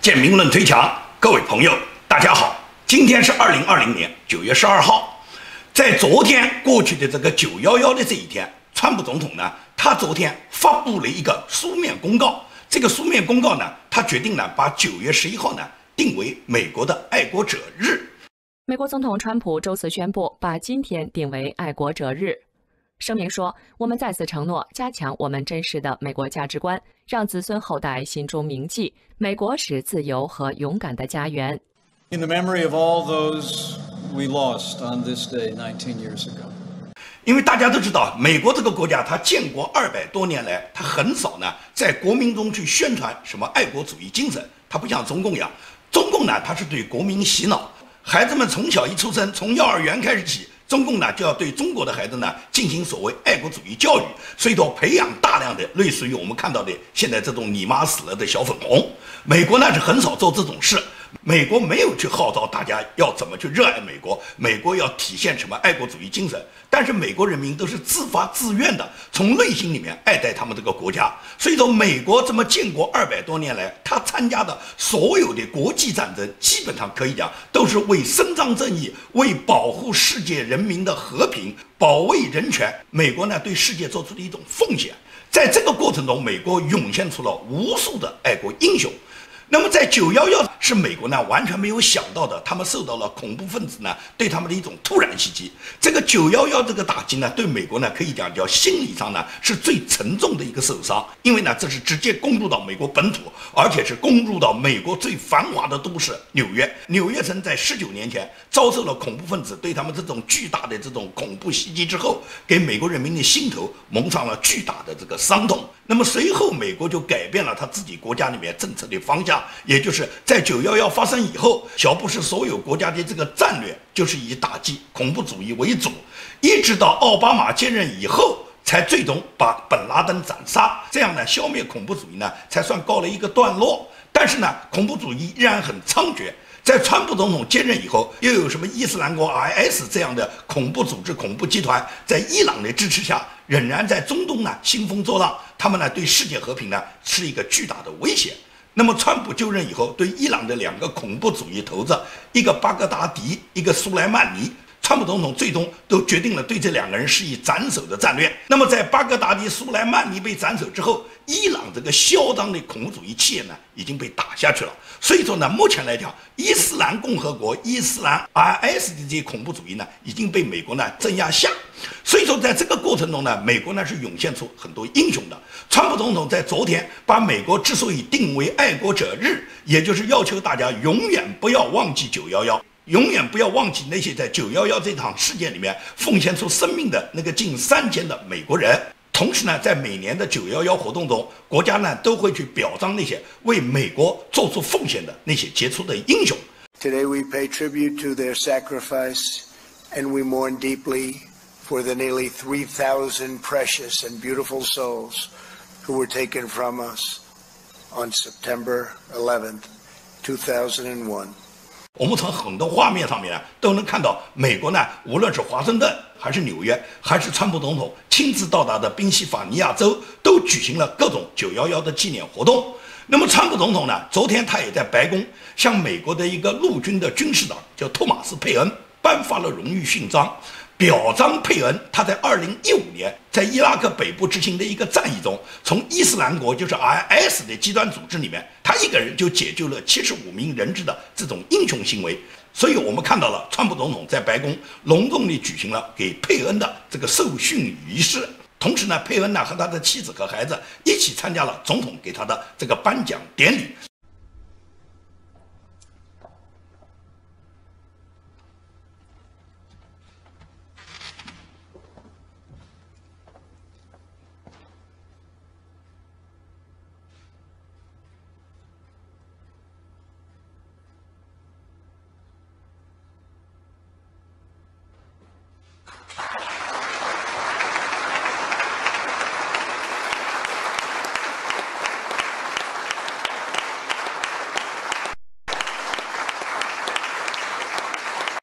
建民论推墻，各位朋友，大家好。今天是2020年9月12号，在昨天过去的这个911的这一天，川普总统呢，他昨天发布了一个书面公告。这个书面公告呢，他决定呢，把9月11号呢定为美国的爱国者日。美国总统川普周四宣布，把今天定为爱国者日。声明说，我们再次承诺加强我们真实的美国价值观，让子孙后代心中铭记美国是自由和勇敢的家园。In the memory of all those we lost on this day 19 years ago. 因为大家都知道，美国这个国家，它建国200多年来，它很少呢在国民中去宣传什么爱国主义精神。它不像中共一样，中共呢它是对国民洗脑，孩子们从小一出生，从幼儿园开始起。中共呢就要对中国的孩子呢进行所谓爱国主义教育，所以说培养大量的类似于我们看到的现在这种你妈死了的小粉红。美国呢是很少做这种事，美国没有去号召大家要怎么去热爱美国，美国要体现什么爱国主义精神，但是美国人民都是自发自愿的，从内心里面爱戴他们这个国家。所以说，美国这么建国200多年来，他参加的所有的国际战争，基本上可以讲都是为伸张正义，为保护世界人民的和平，保卫人权。美国呢对世界做出的一种奉献，在这个过程中，美国涌现出了无数的爱国英雄。那么在911是美国呢完全没有想到的，他们受到了恐怖分子呢对他们的一种突然袭击。这个911这个打击呢，对美国呢可以讲叫心理上呢是最沉重的一个受伤，因为呢这是直接攻入到美国本土，而且是攻入到美国最繁华的都市纽约。纽约城在19年前遭受了恐怖分子对他们这种巨大的这种恐怖袭击之后，给美国人民的心头蒙上了巨大的这个伤痛。那么随后美国就改变了他自己国家里面政策的方向。也就是在911发生以后，小布什所有国家的这个战略就是以打击恐怖主义为主，一直到奥巴马接任以后，才最终把本拉登斩杀，这样呢，消灭恐怖主义呢才算告了一个段落。但是呢，恐怖主义依然很猖獗。在川普总统接任以后，又有什么伊斯兰国 IS 这样的恐怖组织、恐怖集团，在伊朗的支持下，仍然在中东呢兴风作浪，他们呢对世界和平呢是一个巨大的威胁。那么川普就任以后，对伊朗的2个恐怖主义头子，一个巴格达迪，一个苏莱曼尼，川普总统最终都决定了对这2个人施以斩首的战略。那么在巴格达迪、苏莱曼尼被斩首之后，伊朗这个嚣张的恐怖主义气焰呢已经被打下去了。所以说呢，目前来讲，伊斯兰共和国、伊斯兰 IS 的这些恐怖主义呢，已经被美国呢镇压下。所以说，在这个过程中呢，美国呢是涌现出很多英雄的。川普总统在昨天把美国之所以定为爱国者日，也就是要求大家永远不要忘记911，永远不要忘记那些在911这场事件里面奉献出生命的那个近3000的美国人。同时呢，在每年的911活动中，国家呢都会去表彰那些为美国做出奉献的那些杰出的英雄。 Today we pay tribute to their sacrifice, and we mourn deeply for the nearly 3,000 precious and beautiful souls who were taken from us on September 11th, 2001. 我们从很多画面上面呢，都能看到美国呢，无论是华盛顿还是纽约，还是川普总统亲自到达的宾夕法尼亚州，都举行了各种911的纪念活动。那么川普总统呢，昨天他也在白宫向美国的一个陆军的军事长叫托马斯·佩恩颁发了荣誉勋章，表彰佩恩他在2015年在伊拉克北部执行的一个战役中，从伊斯兰国就是 IS 的极端组织里面，他一个人就解救了75名人质的这种英雄行为。所以我们看到了川普总统在白宫隆重地举行了给佩恩的这个受勋仪式。同时呢，佩恩呢和他的妻子和孩子一起参加了总统给他的这个颁奖典礼。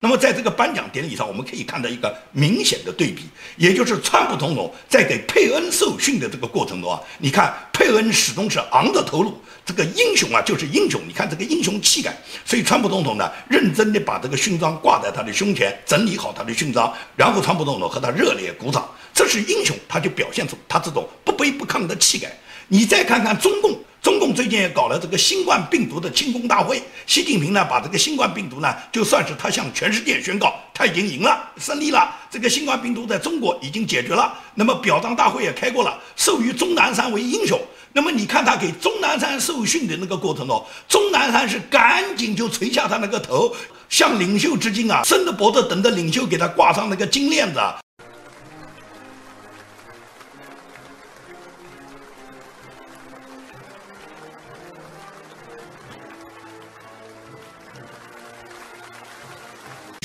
那么在这个颁奖典礼上，我们可以看到一个明显的对比，也就是川普总统在给佩恩受训的这个过程中啊，你看佩恩始终是昂着头颅，这个英雄啊就是英雄，你看这个英雄气概。所以川普总统呢，认真的把这个勋章挂在他的胸前，整理好他的勋章，然后川普总统和他热烈鼓掌，这是英雄，他就表现出他这种不卑不亢的气概。你再看看中共最近也搞了这个新冠病毒的庆功大会，习近平呢把这个新冠病毒呢，就算是他向全世界宣告他已经赢了，胜利了，这个新冠病毒在中国已经解决了。那么表彰大会也开过了，授予钟南山为英雄。那么你看他给钟南山受训的那个过程中，钟南山是赶紧就垂下他那个头，向领袖致敬啊，伸着脖子等着领袖给他挂上那个金链子啊。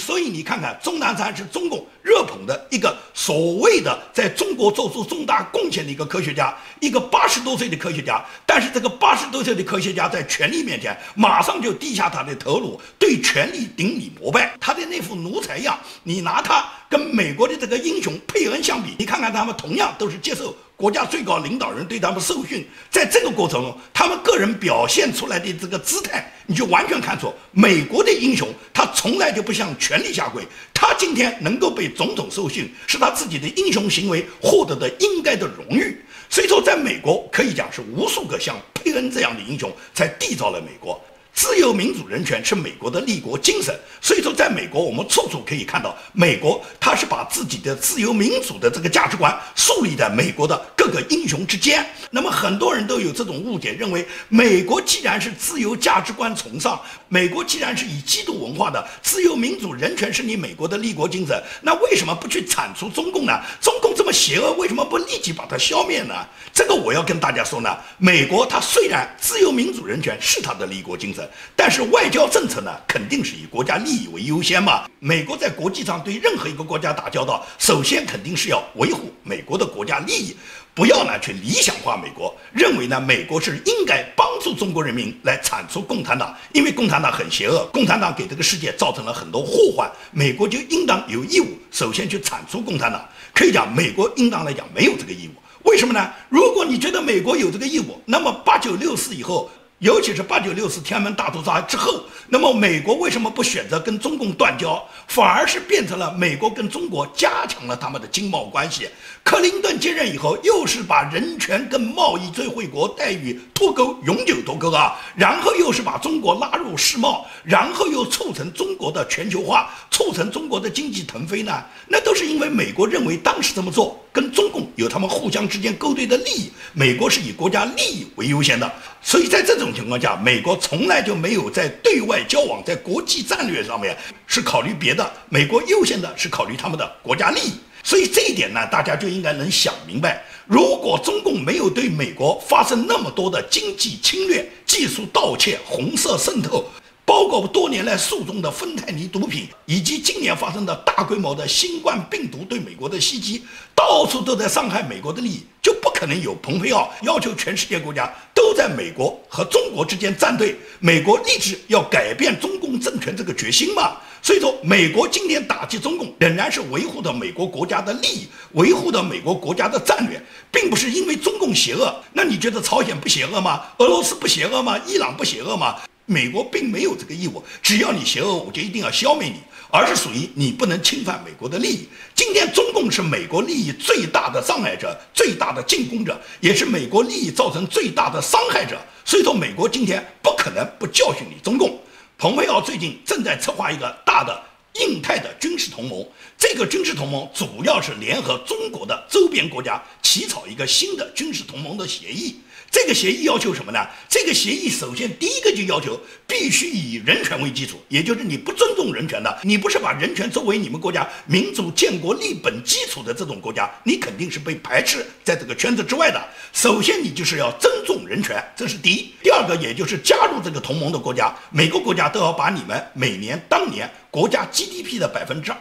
所以你看看，钟南山是中共热捧的一个所谓的在中国做出重大贡献的一个科学家，一个80多岁的科学家。但是这个80多岁的科学家在权力面前，马上就低下他的头颅，对权力顶礼膜拜。他的那副奴才样，你拿他跟美国的这个英雄佩恩相比，你看看他们同样都是接受国家最高领导人对他们受训，在这个过程中，他们个人表现出来的这个姿态，你就完全看出美国的英雄他从来就不向权力下跪，他今天能够被总统受训，是他自己的英雄行为获得的应该的荣誉。所以说，在美国可以讲是无数个像佩恩这样的英雄才缔造了美国。自由民主人权是美国的立国精神，所以说在美国我们处处可以看到，美国它是把自己的自由民主的这个价值观树立在美国的各个英雄之间。那么很多人都有这种误解，认为美国既然是自由价值观崇尚，美国既然是以基督文化的，自由民主人权是你美国的立国精神，那为什么不去铲除中共呢？中共这么邪恶，为什么不立即把它消灭呢？这个我要跟大家说呢，美国它虽然自由民主人权是它的立国精神，但是外交政策呢，肯定是以国家利益为优先嘛。美国在国际上对任何一个国家打交道，首先肯定是要维护美国的国家利益，不要呢去理想化美国，认为呢美国是应该帮助中国人民来铲除共产党，因为共产党很邪恶，共产党给这个世界造成了很多祸患，美国就应当有义务首先去铲除共产党。可以讲，美国应当来讲没有这个义务。为什么呢？如果你觉得美国有这个义务，那么8964以后，尤其是8964天安门大屠杀之后，那么美国为什么不选择跟中共断交，反而是变成了美国跟中国加强了他们的经贸关系？克林顿接任以后，又是把人权跟贸易最惠国待遇脱钩，永久脱钩啊，然后又是把中国拉入世贸，然后又促成中国的全球化，促成中国的经济腾飞呢？那都是因为美国认为当时这么做跟中共有他们互相之间勾兑的利益，美国是以国家利益为优先的。所以在这种情况下，美国从来就没有在对外交往，在国际战略上面是考虑别的，美国优先的是考虑他们的国家利益。所以这一点呢，大家就应该能想明白，如果中共没有对美国发生那么多的经济侵略、技术盗窃、红色渗透，包括多年来诉讼的芬太尼毒品，以及今年发生的大规模的新冠病毒对美国的袭击，到处都在伤害美国的利益，就不可能有蓬佩奥要求全世界国家都在美国和中国之间站队，美国立志要改变中共政权这个决心嘛。所以说，美国今天打击中共，仍然是维护的美国国家的利益，维护的美国国家的战略，并不是因为中共邪恶。那你觉得朝鲜不邪恶吗？俄罗斯不邪恶吗？伊朗不邪恶吗？美国并没有这个义务，只要你邪恶，我就一定要消灭你，而是属于你不能侵犯美国的利益。今天中共是美国利益最大的障碍者，最大的进攻者，也是美国利益造成最大的伤害者。所以说，美国今天不可能不教训你中共。蓬佩奥最近正在策划一个大的印太的军事同盟，这个军事同盟主要是联合中国的周边国家起草一个新的军事同盟的协议。这个协议要求什么呢？这个协议首先第一个就要求必须以人权为基础，也就是你不尊重人权的，你不是把人权作为你们国家民主建国立本基础的这种国家，你肯定是被排斥在这个圈子之外的。首先你就是要尊重人权，这是第一。第二个，也就是加入这个同盟的国家，每个国家都要把你们每年当年国家 GDP 的2%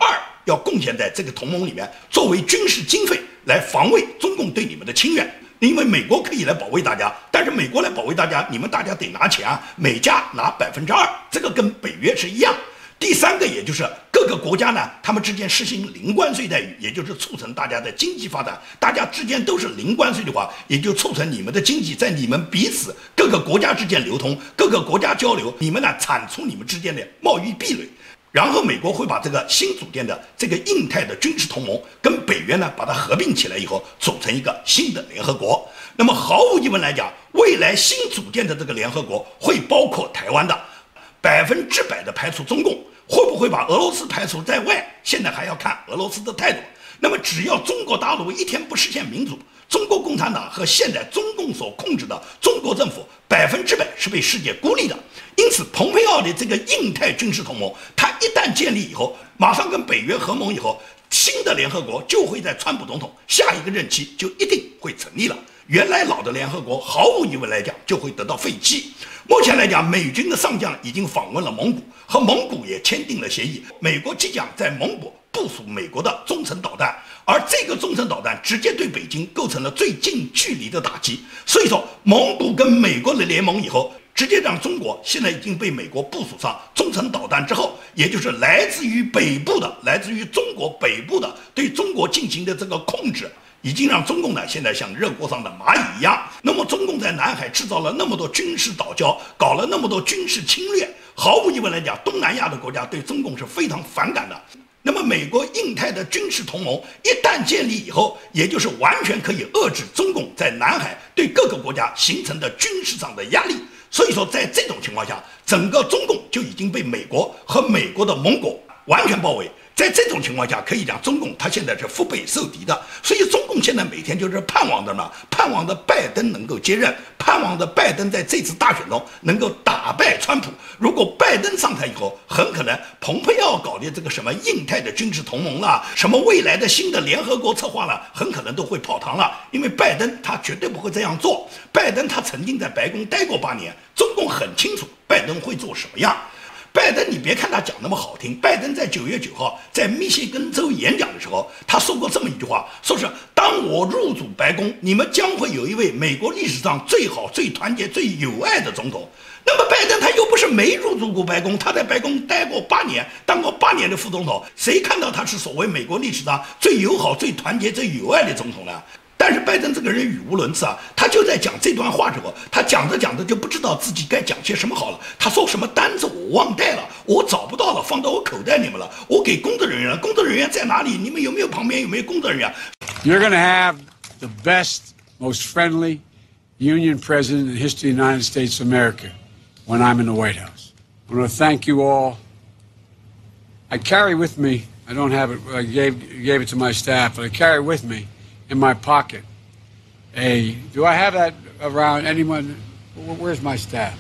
要贡献在这个同盟里面，作为军事经费来防卫中共对你们的侵略。因为美国可以来保卫大家，但是美国来保卫大家，你们大家得拿钱啊，每家拿2%，这个跟北约是一样。第三个，也就是各各个国家呢，他们之间实行零关税待遇，也就是促成大家的经济发展。大家之间都是零关税的话，也就促成你们的经济在你们彼此各个国家之间流通，各个国家交流，你们呢铲除你们之间的贸易壁垒。然后美国会把这个新组建的这个印太的军事同盟跟北约呢把它合并起来以后，组成一个新的联合国。那么毫无疑问来讲，未来新组建的这个联合国会包括台湾的，100%的排除中共。会不会把俄罗斯排除在外，现在还要看俄罗斯的态度。那么只要中国大陆一天不实现民主，中国共产党和现在中共所控制的中国政府100%是被世界孤立的。因此蓬佩奥的这个印太军事同盟，它一旦建立以后，马上跟北约合盟以后，新的联合国就会在川普总统下一个任期就一定会成立了。原来老的联合国毫无疑问来讲就会得到废弃。目前来讲，美军的上将已经访问了蒙古，和蒙古也签订了协议，美国即将在蒙古部署美国的中程导弹，而这个中程导弹直接对北京构成了最近距离的打击。所以说，蒙古跟美国的联盟以后，直接让中国现在已经被美国部署上中程导弹之后，也就是来自于中国北部的对中国进行的这个控制，已经让中共呢现在像热锅上的蚂蚁一样。那么中共在南海制造了那么多军事岛礁，搞了那么多军事侵略，毫无疑问来讲，东南亚的国家对中共是非常反感的。那么美国印太的军事同盟一旦建立以后，也就是完全可以遏制中共在南海对各个国家形成的军事上的压力。所以说在这种情况下，整个中共就已经被美国和美国的盟国完全包围。在这种情况下，可以讲中共他现在是腹背受敌的，所以中共现在每天就是盼望着呢，盼望着拜登能够接任，盼望着拜登在这次大选中能够打败川普。如果拜登上台以后，很可能蓬佩奥搞的这个什么印太的军事同盟啦，什么未来的新的联合国策划了，很可能都会泡汤了，因为拜登他绝对不会这样做。拜登他曾经在白宫待过8年，中共很清楚拜登会做什么样。拜登，你别看他讲那么好听，拜登在9月9号在密歇根州演讲的时候，他说过这么一句话，说是当我入主白宫，你们将会有一位美国历史上最好、最团结、最友爱的总统。那么拜登他又不是没入主过白宫，他在白宫待过8年，当过8年的副总统，谁看到他是所谓美国历史上最友好、最团结、最友爱的总统呢？但是拜登这个人语无伦次啊，他就在讲这段话之后，他讲着讲着就不知道自己该讲些什么好了。他说什么单子我忘带了，我找不到了，放到我口袋里面了，我给工作人员了，工作人员在哪里？你们有没有旁边有没有工作人员 You're going to have the best, most friendly union president in the history of the United States of America when I'm in the White House. I want to thank you all. I carry with me, I don't have it, I gave it to my staff, but I carry with me in my pocket do I have that around anyone? Where's my staff?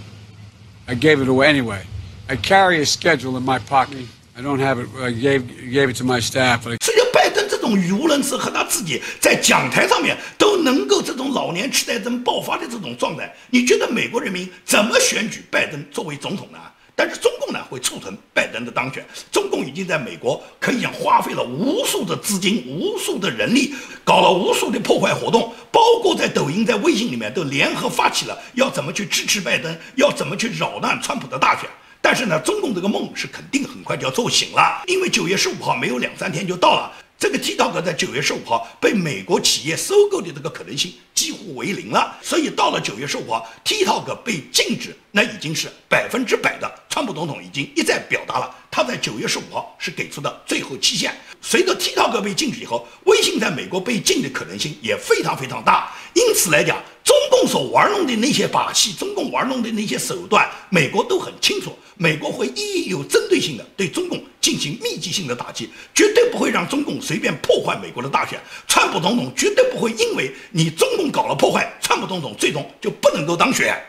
I gave it away anyway. I carry a schedule in my pocket. I don't have it, I gave it to my staff. 所以拜登这种语无伦次和他自己在讲台上面都能够这种老年痴呆症爆发的这种状态，你觉得美国人民怎么选举拜登作为总统呢？但是中共呢会促成拜登的当选，中共已经在美国可以讲花费了无数的资金、无数的人力，搞了无数的破坏活动，包括在抖音、在微信里面都联合发起了要怎么去支持拜登，要怎么去扰乱川普的大选。但是呢，中共这个梦是肯定很快就要做醒了，因为9月15号没有2-3天就到了。这个 TikTok 在9月15号被美国企业收购的这个可能性几乎为0了，所以到了9月15号 ，TikTok 被禁止，那已经是100%的。川普总统已经一再表达了，他在9月15号是给出的最后期限。随着 TikTok 被禁止以后，微信在美国被禁的可能性也非常非常大。因此来讲，中共所玩弄的那些把戏，中共玩弄的那些手段，美国都很清楚。美国会一一有针对性的对中共进行密集性的打击，绝对不会让中共随便破坏美国的大选。川普总统绝对不会因为你中共搞了破坏，川普总统最终就不能够当选。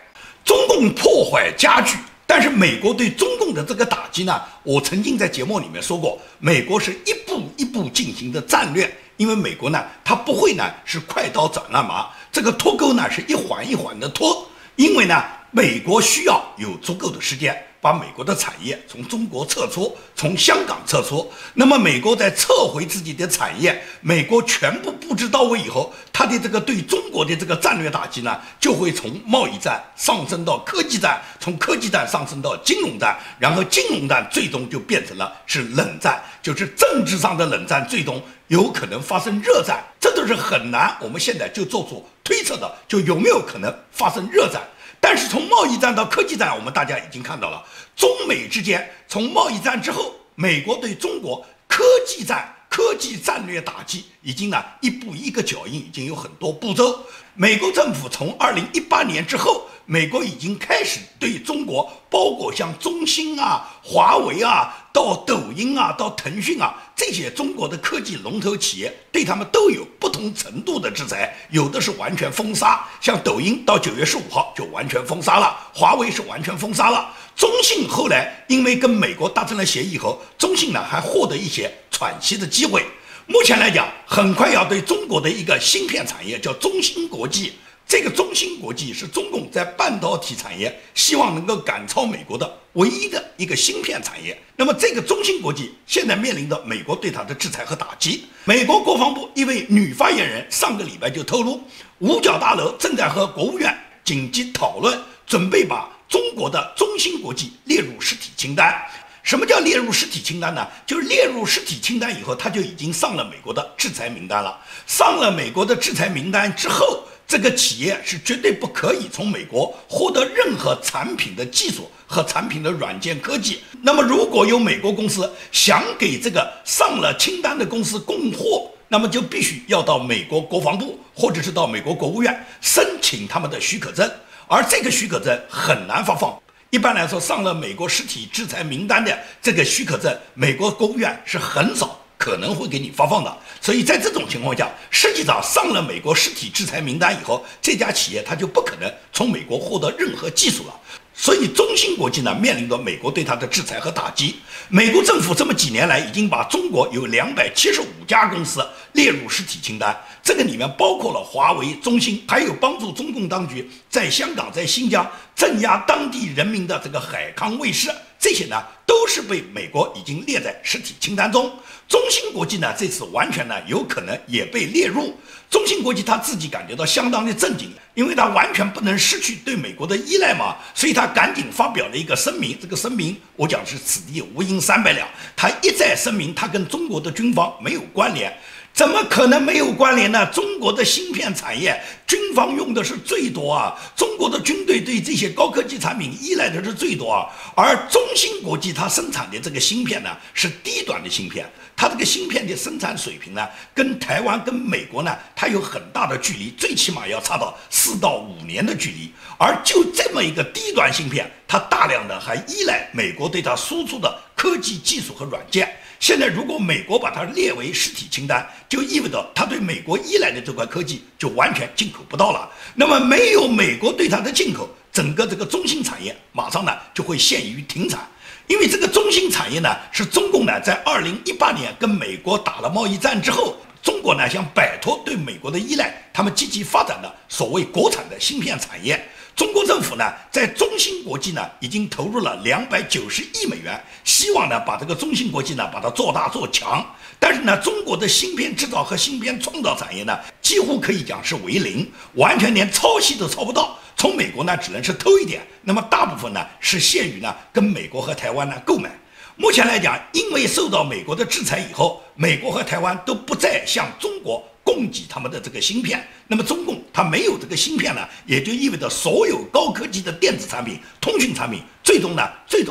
中共破坏加剧，但是美国对中共的这个打击呢，我曾经在节目里面说过，美国是一步一步进行的战略，因为美国呢，它不会呢是快刀斩乱麻，这个脱钩呢是一环一环的脱，因为呢，美国需要有足够的时间把美国的产业从中国撤出，从香港撤出。那么美国在撤回自己的产业，美国全部布置到位以后，它的这个对中国的这个战略打击呢，就会从贸易战上升到科技战，从科技战上升到金融战，然后金融战最终就变成了是冷战，就是政治上的冷战，最终有可能发生热战，这都是很难我们现在就做出推测的，就有没有可能发生热战。但是从贸易战到科技战，我们大家已经看到了，中美之间从贸易战之后，美国对中国科技战略打击已经一步一个脚印，已经有很多步骤。美国政府从2018年之后，美国已经开始对中国，包括像中兴啊、华为啊、到抖音啊、到腾讯啊这些中国的科技龙头企业，对他们都有不同程度的制裁，有的是完全封杀，像抖音到9月15号就完全封杀了，华为是完全封杀了。中兴后来因为跟美国达成了协议后，中兴还获得一些喘息的机会。目前来讲，很快要对中国的一个芯片产业叫中芯国际，这个中芯国际是中共在半导体产业希望能够赶超美国的唯一的一个芯片产业。那么这个中芯国际现在面临着美国对它的制裁和打击。美国国防部一位女发言人上个礼拜就透露，五角大楼正在和国务院紧急讨论，准备把中国的中芯国际列入实体清单。什么叫列入实体清单呢？就是列入实体清单以后，它就已经上了美国的制裁名单了。上了美国的制裁名单之后，这个企业是绝对不可以从美国获得任何产品的技术和产品的软件科技。那么如果有美国公司想给这个上了清单的公司供货，那么就必须要到美国国防部或者是到美国国务院申请他们的许可证，而这个许可证很难发放。一般来说，上了美国实体制裁名单的这个许可证，美国国务院是很少可能会给你发放的。所以在这种情况下，实际上上了美国实体制裁名单以后，这家企业它就不可能从美国获得任何技术了。所以中芯国际面临着美国对它的制裁和打击。美国政府这么几年来已经把中国有275家公司列入实体清单，这个里面包括了华为、中兴，还有帮助中共当局在香港、在新疆镇压当地人民的这个海康卫视，这些都是被美国已经列在实体清单中。中芯国际这次完全有可能也被列入。中芯国际他自己感觉到相当的震惊，因为他完全不能失去对美国的依赖嘛，所以他赶紧发表了一个声明。这个声明我讲是此地无银300两，他一再声明他跟中国的军方没有关联。怎么可能没有关联呢？中国的芯片产业，军方用的是最多啊，中国的军队对这些高科技产品依赖的是最多啊。而中芯国际它生产的这个芯片是低端的芯片，它这个芯片的生产水平跟台湾跟美国它有很大的距离，最起码要差到4到5年的距离。而就这么一个低端芯片，它大量的还依赖美国对它输出的科技技术和软件。现在如果美国把它列为实体清单，就意味着它对美国依赖的这块科技就完全进口不到了。那么没有美国对它的进口，整个这个中芯产业马上就会陷于停产。因为这个中芯产业是中共在2018年跟美国打了贸易战之后，中国想摆脱对美国的依赖，他们积极发展的所谓国产的芯片产业。中国政府在中芯国际已经投入了290亿美元，希望把这个中芯国际把它做大做强。但是中国的芯片制造和芯片创造产业几乎可以讲是为零，完全连抄袭都抄不到。从美国只能是偷一点，那么大部分是限于跟美国和台湾购买。目前来讲，因为受到美国的制裁以后，美国和台湾都不再向中国供给他们的这个芯片，那么中共它没有这个芯片也就意味着所有高科技的电子产品、通讯产品最终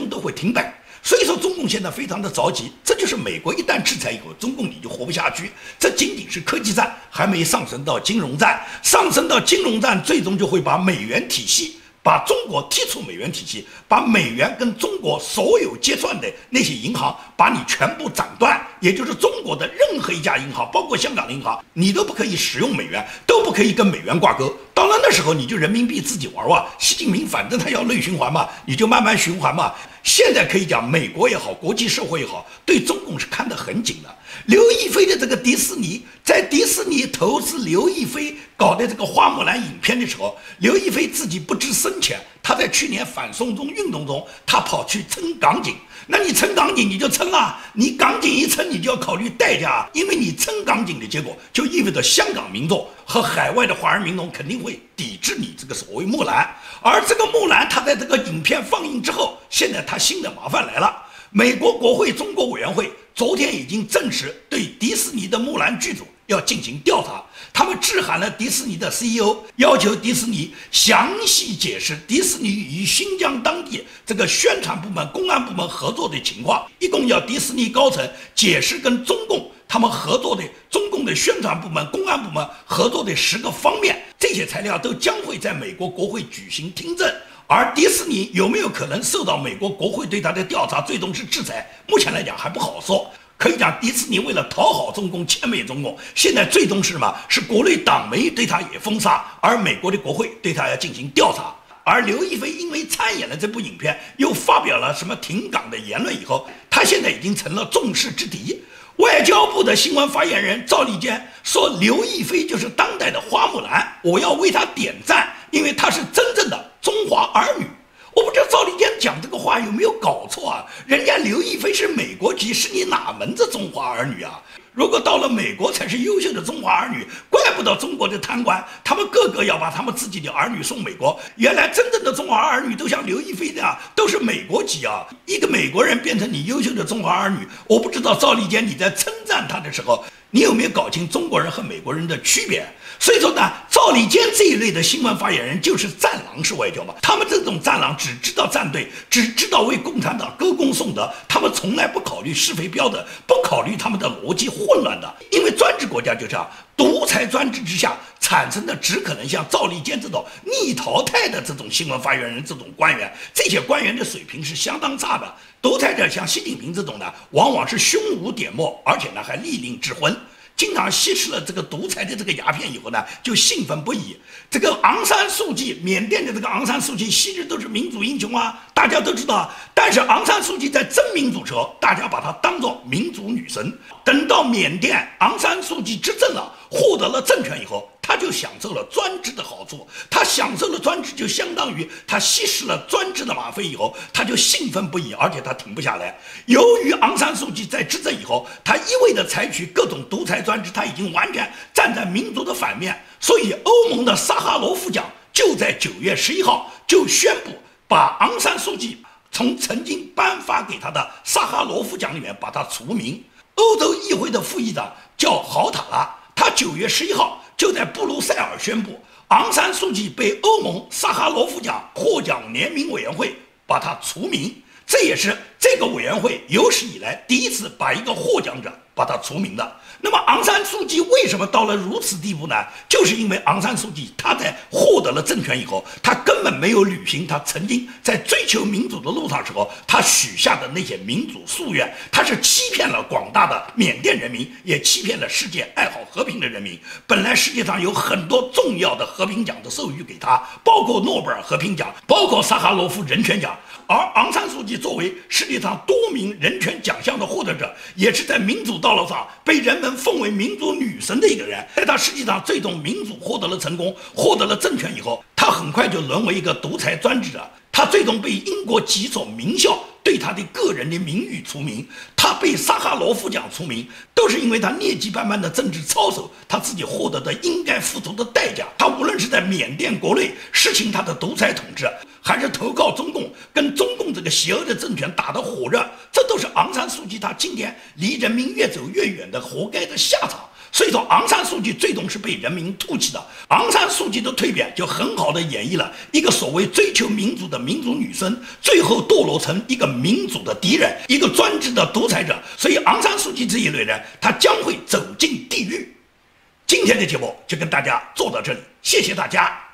都会停摆。所以说中共现在非常的着急，这就是美国一旦制裁以后，中共你就活不下去。这仅仅是科技战，还没上升到金融战，上升到金融战，最终就会把美元体系，把中国踢出美元体系，把美元跟中国所有结算的那些银行，把你全部斩断。也就是中国的任何一家银行，包括香港的银行，你都不可以使用美元，都不可以跟美元挂钩。当然那时候你就人民币自己玩玩，习近平反正他要内循环嘛，你就慢慢循环嘛。现在可以讲，美国也好，国际社会也好，对中共是看得很紧的。刘亦菲的这个迪士尼，在迪士士尼投资刘亦菲搞的这个花木兰影片的时候，刘亦菲自己不知深浅，她在去年反送中运动中，她跑去撑港警。那你撑港警你就撑了，你港警一撑你就要考虑代价，因为你撑港警的结果就意味着香港民众和海外的华人民众肯定会抵制你这个所谓木兰。而这个木兰她在这个影片放映之后，现在她新的麻烦来了。美国国会中国委员会昨天已经证实对迪士尼的木兰剧组要进行调查，他们致函了迪士尼的 CEO， 要求迪士尼详细解释迪士尼与新疆当地这个宣传部门、公安部门合作的情况，一共要迪士尼高层解释跟中共他们合作的中共的宣传部门、公安部门合作的10个方面，这些材料都将会在美国国会举行听证。而迪士尼有没有可能受到美国国会对他的调查，最终是制裁？目前来讲还不好说。可以讲，迪士尼为了讨好中共、牵美中共，现在最终是什么？是国内党媒对他也封杀，而美国的国会对他要进行调查。而刘亦菲因为参演了这部影片，又发表了什么挺港的言论以后，她现在已经成了众矢之的。外交部的新闻发言人赵立坚说，刘亦菲就是当代的花木兰，我要为她点赞，因为她是真正的中华儿女。我不知道赵立坚讲这个话有没有搞错啊？人家刘亦菲是美国籍，是你哪门子中华儿女啊？如果到了美国才是优秀的中华儿女，怪不得中国的贪官他们个个要把他们自己的儿女送美国。原来真正的中华儿女都像刘亦菲这样，都是美国籍啊！一个美国人变成你优秀的中华儿女，我不知道赵立坚你在称赞他的时候，你有没有搞清中国人和美国人的区别？所以说呢，赵立坚这一类的新闻发言人就是战狼式外交嘛。他们这种战狼只知道站队，只知道为共产党歌功颂德，他们从来不考虑是非标准，不考虑他们的逻辑混乱的。因为专制国家就这样，独裁专制之下产生的只可能像赵立坚这种逆淘汰的这种新闻发言人，这种官员，这些官员的水平是相当差的。独裁者像习近平这种呢，往往是胸无点墨，而且呢还利令智昏。经常吸食了这个独裁的这个鸦片以后呢，就兴奋不已。这个昂山素季，缅甸的这个昂山素季，昔日都是民主英雄啊，大家都知道。但是昂山素季在真民主时候，大家把她当作民主女神。等到缅甸昂山素季执政了，获得了政权以后，他就享受了专制的好处。他享受了专制，就相当于他吸食了专制的吗啡以后，他就兴奋不已，而且他停不下来。由于昂山素季在执政以后，他一味的采取各种独裁专制，他已经完全站在民族的反面，所以欧盟的萨哈罗夫奖就在9月11号就宣布把昂山素季从曾经颁发给他的萨哈罗夫奖里面把他除名。欧洲议会的副议长叫豪塔拉，他9月11号就在布鲁塞尔宣布，昂山素季被欧盟萨哈罗夫奖获奖联名委员会把他除名。这也是这个委员会有史以来第一次把一个获奖者把他除名的。那么昂山素季为什么到了如此地步呢？就是因为昂山素季他在获得了政权以后，他根本没有履行他曾经在追求民主的路上时候他许下的那些民主夙愿，他是欺骗了广大的缅甸人民，也欺骗了世界爱好和平的人民。本来世界上有很多重要的和平奖的授予给他，包括诺贝尔和平奖，包括萨哈罗夫人权奖。而昂山素季作为世界上多名人权奖项的获得者，也是在民主道路上被人们奉为民主女神的一个人。在他实际上最终民主获得了成功，获得了政权以后，他很快就沦为一个独裁专制者。他最终被英国几所名校对他的个人的名誉除名，他被萨哈罗夫奖除名，都是因为他劣迹斑斑的政治操守，他自己获得的应该付出的代价。他无论是在缅甸国内实行他的独裁统治，还是投靠中共，跟中共这个邪恶的政权打得火热，这都是昂山素季他今天离人民越走越远的活该的下场。所以说昂山素季最终是被人民唾弃的。昂山素季的蜕变就很好的演绎了一个所谓追求民主的民主女生，最后堕落成一个民主的敌人，一个专制的独裁者。所以昂山素季这一类人，他将会走进地狱。今天的节目就跟大家做到这里，谢谢大家。